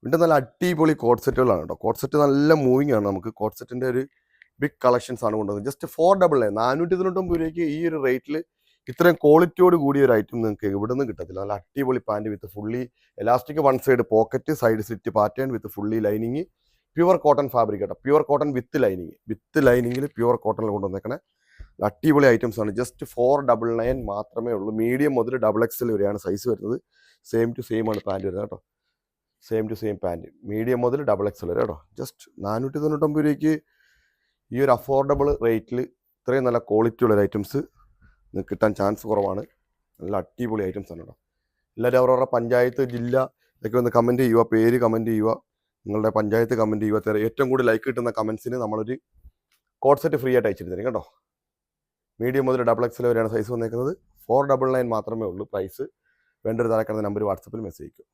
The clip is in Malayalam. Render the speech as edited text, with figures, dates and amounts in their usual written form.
വീണ്ടും നല്ല അടിപൊളി കോഡ് സെറ്റുകളാണ് കേട്ടോ. കോഡ് സെറ്റ് നല്ല മൂവിങ് ആണ്. നമുക്ക് കോഡ് സെറ്റിൻ്റെ ഒരു ബിഗ് കളക്ഷൻസ് ആണ് കൊണ്ടുവന്നത്. ജസ്റ്റ് 499 499 രൂപയ്ക്ക് ഈ ഒരു റേറ്റിൽ ഇത്രയും ക്വാളിറ്റിയോട് കൂടിയ ഒരു ഐറ്റം നിങ്ങൾക്ക് ഇവിടെ നിന്ന് കിട്ടത്തില്ല. നല്ല അടിപൊളി പാൻറ് വിത്ത് fully elastic, one side pocket, side slit pattern വിത്ത് fully lining, pure cotton fabric കേട്ടോ. പ്യുവർ കോട്ടൺ വിത്ത് ലൈനിങ്ങിൽ പ്യുവർ കോട്ടണിൽ കൊണ്ടുവന്നേക്കണേ അടിപൊളി ഐറ്റംസ് ആണ്. ജസ്റ്റ് 499 മാത്രമേ ഉള്ളൂ. മീഡിയം മുതൽ XXL വരെയാണ് സൈസ് വരുന്നത്. സെയിം ടു സെയിം ആണ് പാൻറ് വരുന്നത് കേട്ടോ. Same to same pant, medium മുതൽ XXL വരെ കേട്ടോ. ജസ്റ്റ് 499 രൂപയ്ക്ക് ഈ ഒരു അഫോർഡബിൾ റേറ്റിൽ ഇത്രയും നല്ല ക്വാളിറ്റി ഉള്ള ഐറ്റംസ് നിങ്ങൾക്ക് കിട്ടാൻ ചാൻസ് കുറവാണ്. നല്ല അടിപൊളി ഐറ്റംസ് ആണ് കേട്ടോ. എല്ലാവരും അവരവരുടെ പഞ്ചായത്ത്, ജില്ല ഇതൊക്കെ ഒന്ന് കമൻറ്റ് ചെയ്യുക, പേര് കമൻറ്റ് ചെയ്യുക, നിങ്ങളുടെ പഞ്ചായത്ത് കമൻറ്റ് ചെയ്യുക. ഏറ്റവും കൂടുതൽ ലൈക്ക് കിട്ടുന്ന കമൻസിന് നമ്മളൊരു കോഡ് സെറ്റ് ഫ്രീ ആയിട്ട് അയച്ചിട്ട് തരും കേട്ടോ. മീഡിയം മുതൽ XXL വരെയാണ് സൈസ് വന്നേക്കുന്നത്. 499 മാത്രമേ ഉള്ളൂ പ്രൈസ്. വേണ്ട ഒരു താഴെ കിടന്ന നമ്പർ വാട്സപ്പിൽ മെസ്സേജ് അയക്കും.